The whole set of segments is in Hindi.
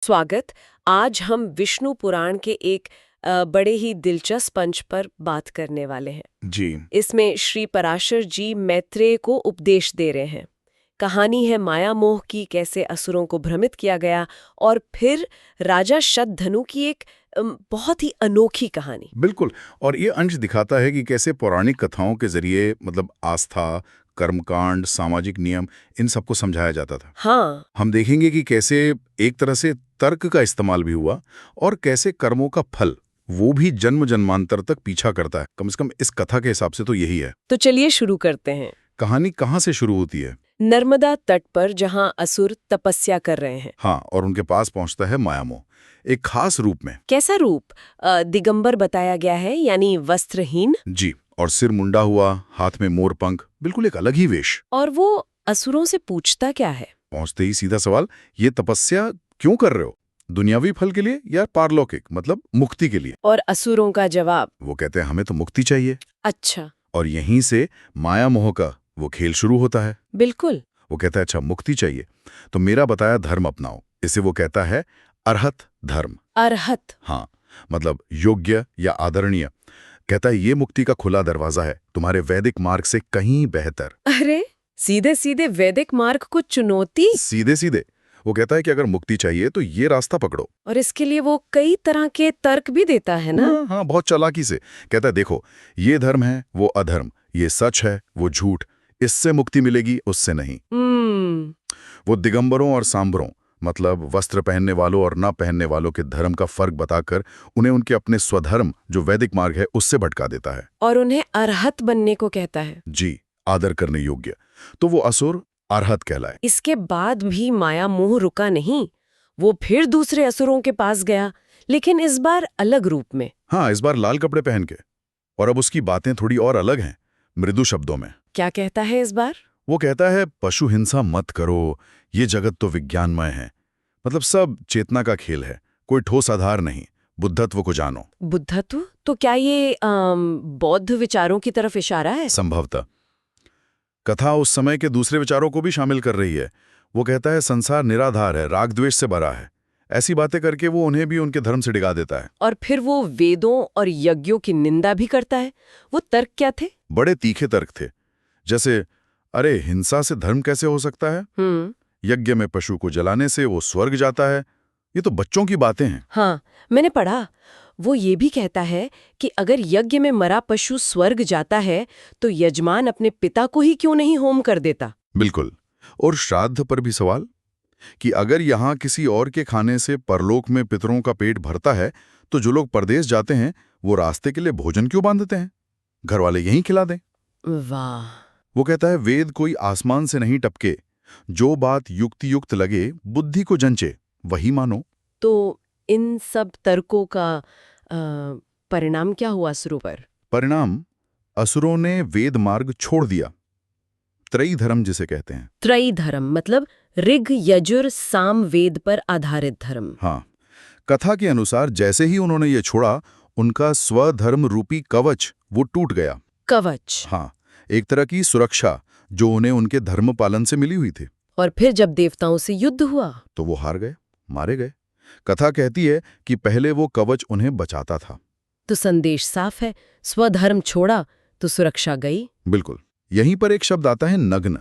स्वागत। आज हम विष्णु पुराण के एक बड़े ही दिलचस्प अंश पर बात करने वाले हैं। जी। इसमें श्री पराशर जी मैत्रेय को उपदेश दे रहे हैं। कहानी है माया मोह की, कैसे असुरों को भ्रमित किया गया, और फिर राजा शतधनु की एक बहुत ही अनोखी कहानी। बिल्कुल। और ये अंश दिखाता है कि कैसे पौराणिक कथाओं के जरिए आस्था, कर्मकांड, सामाजिक नियम, इन सबको समझाया जाता था। हाँ। हम देखेंगे कि कैसे एक तरह से तर्क का इस्तेमाल भी हुआ और कैसे कर्मों का फल वो भी जन्म जन्मांतर तक पीछा करता है। कम से कम इस कथा के हिसाब से तो यही है। तो चलिए शुरू करते हैं। कहानी कहाँ से शुरू होती है? नर्मदा तट पर, जहाँ असुर तपस्या कर रहे हैं। हाँ, और उनके पास पहुंचता है मायामोह, एक खास रूप में। कैसा रूप? दिगंबर बताया गया है, यानी वस्त्रहीन। जी, और सिर मुंडा हुआ, हाथ में मोरपंख, बिल्कुल एक अलग ही वेश। और वो असुरों से पूछता क्या है? पहुंचते ही सीधा सवाल, ये तपस्या क्यों कर रहे हो? दुनियावी फल के लिए या पारलौकिक, मतलब मुक्ति के लिए? और असुरों का जवाब? वो कहते हैं हमें तो मुक्ति चाहिए। अच्छा। और यहीं से माया मोह का वो खेल शुरू होता है। बिल्कुल। वो कहता है अच्छा मुक्ति चाहिए तो मेरा बताया धर्म अपनाओ। इसे वो कहता है अर्हत धर्म। अरहत? हाँ, मतलब योग्य या आदरणीय। कहता है ये मुक्ति का खुला दरवाजा है, तुम्हारे वैदिक मार्ग से कहीं बेहतर। अरे, सीधे सीधे वैदिक मार्ग को चुनौती? सीधे सीधे वो कहता है कि अगर मुक्ति चाहिए तो ये रास्ता पकड़ो। और इसके लिए वो कई तरह के तर्क भी देता है ना? हाँ हाँ, बहुत चालाकी से कहता है देखो, ये धर्म है वो अधर्म, ये सच है वो झूठ, इससे मुक्ति मिलेगी उससे नहीं। वो दिगंबरों और सांबरों, मतलब वस्त्र पहनने वालों और न पहनने वालों के धर्म का फर्क बताकर उन्हें उनके अपने स्वधर्म जो वैदिक मार्ग है उससे भटका देता है। और उन्हें अरहत बनने को कहता है। जी, आदर करने योग्य। तो वो असुर अर्हत कहलाए। इसके बाद भी माया मोह रुका नहीं। वो फिर दूसरे असुरों के पास गया, लेकिन इस बार अलग रूप में। हाँ, इस बार लाल कपड़े पहन के। और अब उसकी बातें थोड़ी और अलग हैं, मृदु शब्दों में। क्या कहता है इस बार? वो कहता है पशु हिंसा मत करो, ये जगत तो विज्ञानमय है, मतलब सब चेतना का खेल है, कोई ठोस आधार नहीं, बुद्धत्व को जानो। बुद्धत्व? तो क्या ये बौद्ध विचारों की तरफ इशारा है? संभवतः कथा उस समय के दूसरे विचारों को भी शामिल कर रही है। वो कहता है संसार निराधार है, राग द्वेष से भरा है। ऐसी बातें करके वो उन्हें भी उनके धर्म से डिगा देता है। और फिर वो वेदों और यज्ञों की निंदा भी करता है। वो तर्क क्या थे? बड़े तीखे तर्क थे, जैसे अरे हिंसा से धर्म कैसे हो सकता है, यज्ञ में पशु को जलाने से वो स्वर्ग जाता है, ये तो बच्चों की बातें हैं। हाँ, मैंने पढ़ा। वो ये भी कहता है कि अगर यज्ञ में मरा पशु स्वर्ग जाता है तो यजमान अपने पिता को ही क्यों नहीं होम कर देता? बिल्कुल। और श्राद्ध पर भी सवाल कि अगर यहाँ किसी और के खाने से परलोक में पितरों का पेट भरता है तो जो लोग परदेश जाते हैं वो रास्ते के लिए भोजन क्यों बांधते हैं, घर वाले यहीं खिला दें। वाह। वो कहता है वेद कोई आसमान से नहीं टपके, जो बात युक्ति युक्त लगे, बुद्धि को जंचे, वही मानो। तो इन सब तर्कों का परिणाम क्या हुआ असुरों पर? परिणाम, असुरों ने वेद मार्ग छोड़ दिया, त्रयी धर्म जिसे कहते हैं। त्रयी धर्म मतलब ऋग यजुर साम वेद पर आधारित धर्म। हाँ, कथा के अनुसार जैसे ही उन्होंने ये छोड़ा, उनका स्वधर्म रूपी कवच वो टूट गया। कवच? हाँ, एक तरह की सुरक्षा जो उन्हें उनके धर्म पालन से मिली हुई थी। और फिर जब देवताओं से युद्ध हुआ तो वो हार गए, मारे गए। कथा कहती है कि पहले वो कवच उन्हें बचाता था। तो संदेश साफ है, स्वधर्म छोड़ा तो सुरक्षा गई। बिल्कुल। यहीं पर एक शब्द आता है नग्न।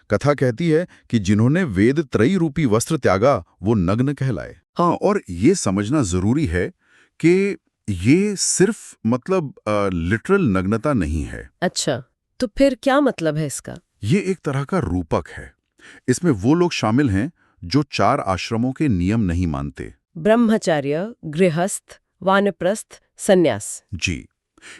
कथा कहती है कि जिन्होंने वेद त्रयी रूपी वस्त्र त्यागा वो नग्न कहलाए। हाँ, और ये समझना जरूरी है कि ये सिर्फ लिटरल नग्नता नहीं है। अच्छा, तो फिर क्या मतलब है इसका? ये एक तरह का रूपक है। इसमें वो लोग शामिल हैं जो 4 आश्रमों के नियम नहीं मानते। ब्रह्मचर्य, गृहस्थ, वानप्रस्थ, सन्यास। जी,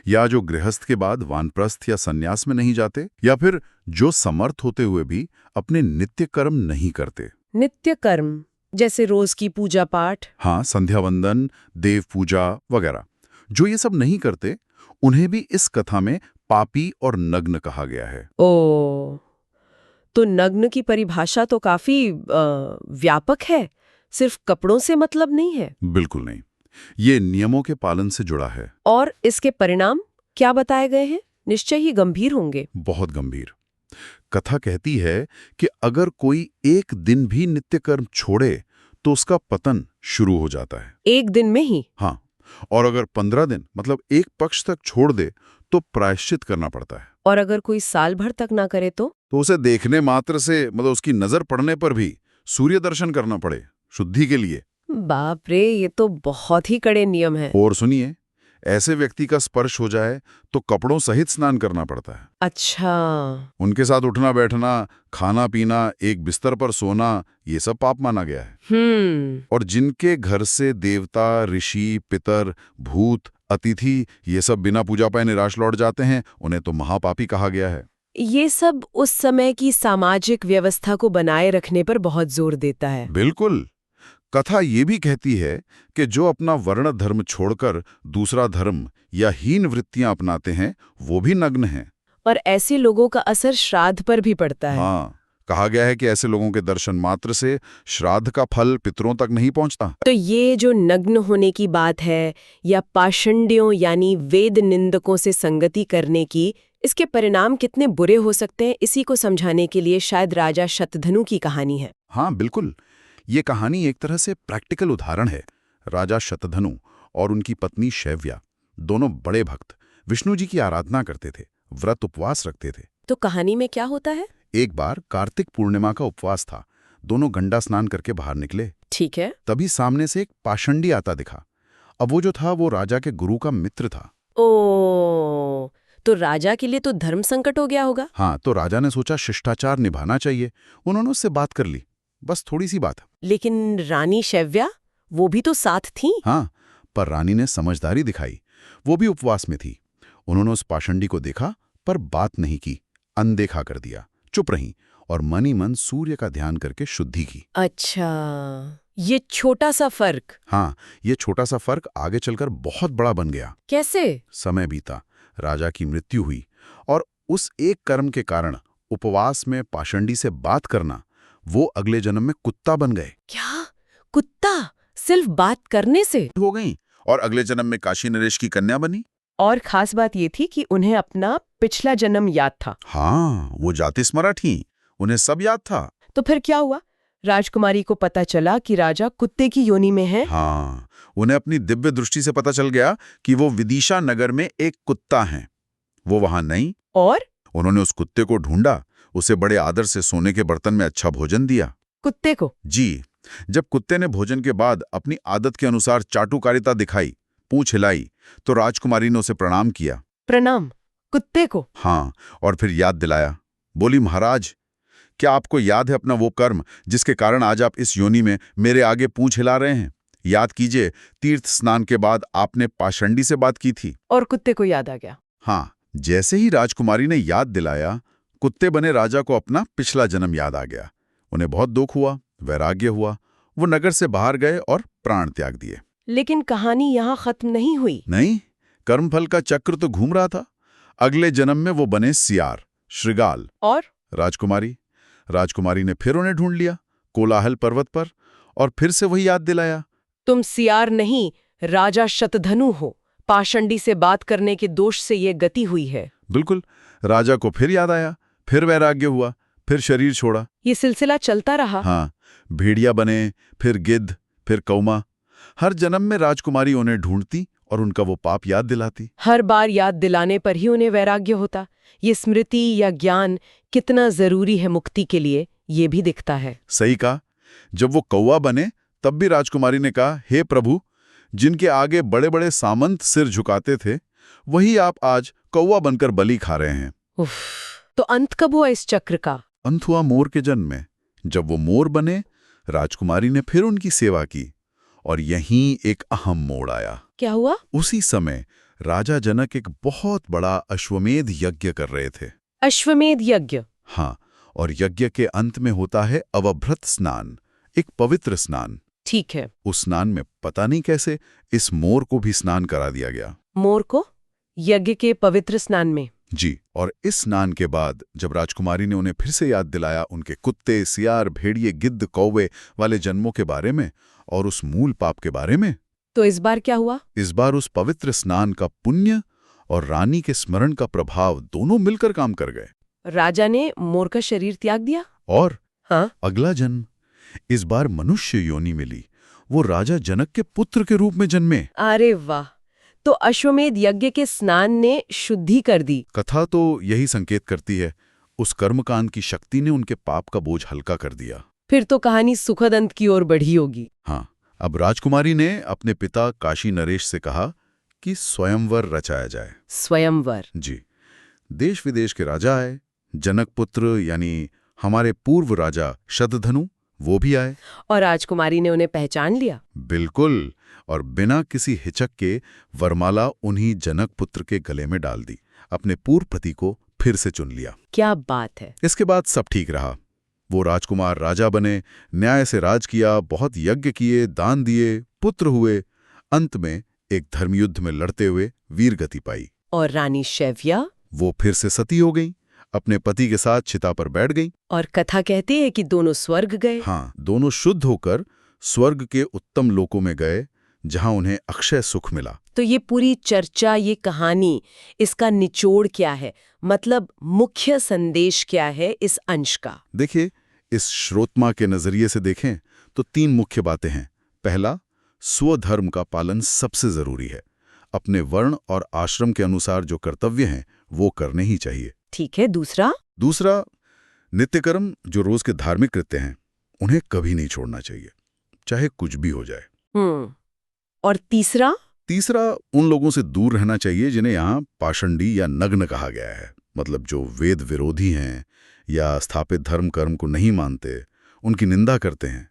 या जो गृहस्थ के बाद वानप्रस्थ या सन्यास में नहीं जाते, या फिर जो समर्थ होते हुए भी अपने नित्य कर्म नहीं करते। नित्य कर्म जैसे रोज की पूजा पाठ? हाँ, संध्या वंदन, देव पूजा वगैरह। जो ये सब नहीं करते उन्हें भी इस कथा में पापी और नग्न कहा गया है। ओ, तो नग्न की परिभाषा तो काफी व्यापक है, सिर्फ कपड़ों से मतलब नहीं है। बिल्कुल नहीं, ये नियमों के पालन से जुड़ा है। और इसके परिणाम क्या बताए गए हैं? निश्चय ही गंभीर होंगे। बहुत गंभीर। कथा कहती है कि अगर कोई एक दिन भी नित्य कर्म छोड़े तो उसका पतन शुरू हो जाता है। एक दिन में ही? हाँ, और अगर 15 दिन मतलब एक पक्ष तक छोड़ दे तो प्रायश्चित करना पड़ता है। और अगर कोई साल भर तक ना करे तो उसे देखने मात्र से मतलब उसकी नजर पड़ने पर भी सूर्य दर्शन करना पड़े शुद्धि के लिए। बाप रे, ये तो बहुत ही कड़े नियम है। और सुनिए, ऐसे व्यक्ति का स्पर्श हो जाए तो कपड़ों सहित स्नान करना पड़ता है। अच्छा। उनके साथ उठना बैठना, खाना पीना, एक बिस्तर पर सोना, ये सब पाप माना गया है। और जिनके घर से देवता, ऋषि, पितर, भूत, अतिथि ये सब बिना पूजा पाए निराश लौट जाते हैं, उन्हें तो महापापी कहा गया है। ये सब उस समय की सामाजिक व्यवस्था को बनाए रखने पर बहुत जोर देता है। बिल्कुल। कथा ये भी कहती है कि जो अपना वर्ण धर्म छोड़कर दूसरा धर्म या हीन वृत्तियां अपनाते हैं वो भी नग्न हैं। और ऐसे लोगों का असर श्राद्ध पर भी पड़ता है। हाँ, कहा गया है कि ऐसे लोगों के दर्शन मात्र से श्राद्ध का फल पितरों तक नहीं पहुंचता। तो ये जो नग्न होने की बात है या पाषंडियों यानी वेद निंदकों से संगति करने की, इसके परिणाम कितने बुरे हो सकते हैं, इसी को समझाने के लिए शायद राजा शतधनु की कहानी है। हाँ बिल्कुल, ये कहानी एक तरह से प्रैक्टिकल उदाहरण है। राजा शतधनु और उनकी पत्नी शैव्या दोनों बड़े भक्त विष्णु जी की आराधना करते थे, व्रत उपवास रखते थे। तो कहानी में क्या होता है? एक बार कार्तिक पूर्णिमा का उपवास था, दोनों गंगा स्नान करके बाहर निकले। ठीक है। तभी सामने से एक पाषंडी आता दिखा। अब वो जो था वो राजा के गुरु का मित्र था। ओ, तो राजा के लिए तो धर्म संकट हो गया होगा। हाँ, तो राजा ने सोचा शिष्टाचार निभाना चाहिए। उन्होंने उससे बात कर ली, बस थोड़ी सी बात। लेकिन रानी शैव्या, वो भी तो साथ थी। हाँ, पर रानी ने समझदारी दिखाई। वो भी उपवास में थी। उन्होंने उस पाषंडी को देखा पर बात नहीं की, अनदेखा कर दिया, चुप रही और मन ही मन सूर्य का ध्यान करके शुद्धि की। अच्छा, ये छोटा सा फर्क। हाँ, ये छोटा सा फर्क आगे चलकर बहुत बड़ा बन गया। कैसे? समय बीता, राजा की मृत्यु हुई और उस एक कर्म के कारण, उपवास में पाषंडी से बात करना, वो अगले जन्म में कुत्ता बन गए। क्या? कुत्ता? सिर्फ बात करने से हो गई और अगले जन्म में काशी नरेश की कन्या बनी। और खास बात ये थी कि उन्हें अपना पिछला जन्म याद था। हाँ, वो जातिस्मरा थी, उन्हें सब याद था। तो फिर क्या हुआ? राजकुमारी को पता चला कि राजा कुत्ते की योनि में है। हाँ, उन्हें अपनी दिव्य दृष्टि से पता चल गया कि वो विदिशा नगर में एक कुत्ता है। वो वहां नहीं। और उन्होंने उस कुत्ते को ढूंढा, उसे बड़े आदर से सोने के बर्तन में अच्छा भोजन दिया। कुत्ते को? जी। जब कुत्ते ने भोजन के बाद अपनी आदत के अनुसार चाटुकारिता दिखाई, पूंछ हिलाई, तो राजकुमारी ने उसे प्रणाम किया। प्रणाम? कुत्ते को? हाँ, और फिर याद दिलाया। बोली, महाराज, क्या आपको याद है अपना वो कर्म जिसके कारण आज आप इस योनि में मेरे आगे पूंछ हिला रहे हैं? याद कीजिए, तीर्थ स्नान के बाद आपने पाषंडी से बात की थी। और कुत्ते को याद आ गया। हाँ, जैसे ही राजकुमारी ने याद दिलाया, कुत्ते बने राजा को अपना पिछला जन्म याद आ गया। उन्हें बहुत दुख हुआ, वैराग्य हुआ। वो नगर से बाहर गए और प्राण त्याग दिए। लेकिन कहानी यहाँ खत्म नहीं हुई। नहीं, कर्मफल का चक्र तो घूम रहा था। अगले जन्म में वो बने सियार, श्रृगाल। और राजकुमारी ने फिर उन्हें ढूंढ लिया कोलाहल पर्वत पर और फिर से वही याद दिलाया। तुम सियार नहीं, राजा शतधनु हो। पाषंडी से बात करने के दोष से ये गति हुई है। बिल्कुल। राजा को फिर याद आया, फिर वैराग्य हुआ, फिर शरीर छोड़ा। ये सिलसिला चलता रहा। हाँ, भेड़िया बने, फिर गिद्ध, फिर कौमा। हर जन्म में राजकुमारी उन्हें ढूंढती और उनका वो पाप याद दिलाती। हर बार याद दिलाने पर ही उन्हें वैराग्य होता। ये स्मृति या ज्ञान कितना जरूरी है मुक्ति के लिए, ये भी दिखता है। सही कहा। जब वो कौवा बने तब भी राजकुमारी ने कहा, हे प्रभु, जिनके आगे बड़े बड़े सामंत सिर झुकाते थे, वही आप आज कौवा बनकर बलि खा रहे हैं। उफ, तो अंत कब हुआ इस चक्र का? अंत हुआ मोर के जन्म में। जब वो मोर बने, राजकुमारी ने फिर उनकी सेवा की और यहीं एक अहम मोड़ आया। क्या हुआ? उसी समय राजा जनक एक बहुत बड़ा अश्वमेध यज्ञ कर रहे थे। अश्वमेध यज्ञ? हाँ, और यज्ञ के अंत में होता है अवभृत स्नान, एक पवित्र स्नान। ठीक है। उस स्नान में पता नहीं कैसे इस मोर को भी स्नान करा दिया गया। मोर को यज्ञ के पवित्र स्नान में? जी। और इस स्नान के बाद जब राजकुमारी ने उन्हें फिर से याद दिलाया उनके कुत्ते, सियार, भेड़िए, गिद्ध, कौवे वाले जन्मों के बारे में और उस मूल पाप के बारे में, तो इस बार क्या हुआ? इस बार उस पवित्र स्नान का पुण्य और रानी के स्मरण का प्रभाव दोनों मिलकर काम कर गए। राजा ने मोर का शरीर त्याग दिया? और हाँ? अगला जन्म इस बार मनुष्य योनि मिली। वो राजा जनक के पुत्र के रूप में जन्मे। अरे वाह, तो अश्वमेध यज्ञ के स्नान ने शुद्धि कर दी। कथा तो यही संकेत करती है, उस कर्मकांड की शक्ति ने उनके पाप का बोझ हल्का कर दिया। फिर तो कहानी सुखद अंत की ओर बढ़ी होगी। हाँ, अब राजकुमारी ने अपने पिता काशी नरेश से कहा कि स्वयंवर रचाया जाए। स्वयंवर? जी। देश विदेश के राजा आए, जनक पुत्र यानी हमारे पूर्व राजा शतधनु वो भी आए। और राजकुमारी ने उन्हें पहचान लिया? बिल्कुल, और बिना किसी हिचक के वरमाला उन्हीं जनक पुत्र के गले में डाल दी। अपने पूर्व पति को फिर से चुन लिया। क्या बात है। इसके बाद सब ठीक रहा। वो राजकुमार राजा बने, न्याय से राज किया, बहुत यज्ञ किए, दान दिए, पुत्र हुए। अंत में एक धर्मयुद्ध में लड़ते हुए वीर गति पाई। और रानी शैव्या? वो फिर से सती हो गई, अपने पति के साथ चिता पर बैठ गई। और कथा कहती है कि दोनों स्वर्ग गए। हाँ, दोनों शुद्ध होकर स्वर्ग के उत्तम लोकों में गए, जहां उन्हें अक्षय सुख मिला। तो ये पूरी चर्चा, ये कहानी, इसका निचोड़ क्या है? मतलब मुख्य संदेश क्या है इस अंश का? देखिए, इस श्रोत्मा के नजरिए से देखें तो 3 मुख्य बातें हैं। पहला, स्वधर्म का पालन सबसे जरूरी है। अपने वर्ण और आश्रम के अनुसार जो कर्तव्य हैं वो करने ही चाहिए। ठीक है। दूसरा, नित्यकर्म जो रोज के धार्मिक कृत्य हैं उन्हें कभी नहीं छोड़ना चाहिए, चाहे कुछ भी हो जाए। और तीसरा, उन लोगों से दूर रहना चाहिए जिन्हें यहाँ पाषंडी या नग्न कहा गया है। मतलब जो वेद विरोधी हैं या स्थापित धर्म कर्म को नहीं मानते, उनकी निंदा करते हैं।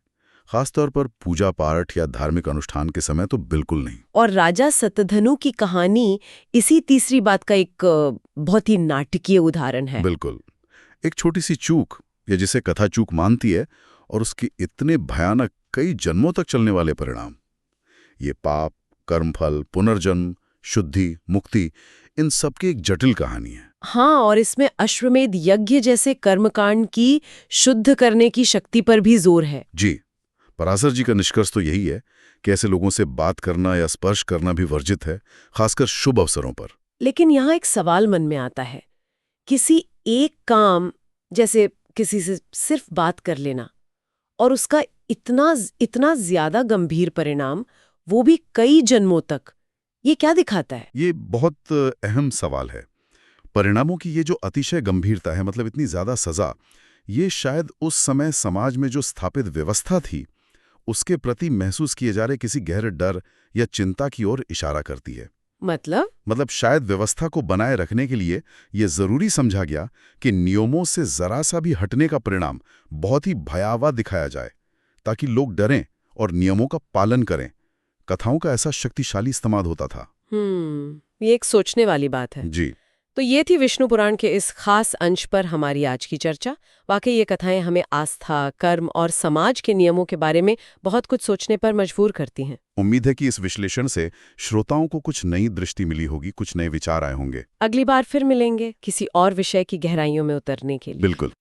खासतौर पर पूजा पाठ या धार्मिक अनुष्ठान के समय तो बिल्कुल नहीं। और राजा शतधनु की कहानी इसी तीसरी बात का एक बहुत ही नाटकीय उदाहरण है। बिल्कुल, एक छोटी सी चूक, या जिसे कथा चूक मानती है, और उसके इतने भयानक कई जन्मों तक चलने वाले परिणाम। ये पाप, कर्मफल, पुनर्जन्म, शुद्धि, मुक्ति, इन सब की एक जटिल कहानी है। हाँ, और इसमें अश्वमेध यज्ञ जैसे कर्मकांड की शुद्ध करने की शक्ति पर भी जोर है। जी, पराशर जी का निष्कर्ष तो यही है कि ऐसे लोगों से बात करना या स्पर्श करना भी वर्जित है, खासकर शुभ अवसरों पर। लेकिन यहाँ एक सवाल मन में आता है, किसी एक काम, जैसे किसी से सिर्फ बात कर लेना, और उसका इतना ज्यादा गंभीर परिणाम, वो भी कई जन्मों तक, ये क्या दिखाता है? ये बहुत अहम सवाल है। परिणामों की ये जो अतिशय गंभीरता है, मतलब इतनी ज्यादा सजा, ये शायद उस समय समाज में जो स्थापित व्यवस्था थी उसके प्रति महसूस किए जा रहे किसी गहरे डर या चिंता की ओर इशारा करती है। मतलब शायद व्यवस्था को बनाए रखने के लिए ये जरूरी समझा गया कि नियमों से जरा सा भी हटने का परिणाम बहुत ही भयावह दिखाया जाए, ताकि लोग डरें और नियमों का पालन करें। कथाओं का ऐसा शक्तिशाली इस्तेमाल होता था। ये एक सोचने वाली बात है। जी। तो ये थी विष्णु पुराण के इस खास अंश पर हमारी आज की चर्चा। वाकई ये कथाएं हमें आस्था, कर्म और समाज के नियमों के बारे में बहुत कुछ सोचने पर मजबूर करती हैं। उम्मीद है कि इस विश्लेषण से श्रोताओं को कुछ नई दृष्टि मिली होगी, कुछ नए विचार आए होंगे। अगली बार फिर मिलेंगे किसी और विषय की गहराइयों में उतरने के लिए। बिल्कुल।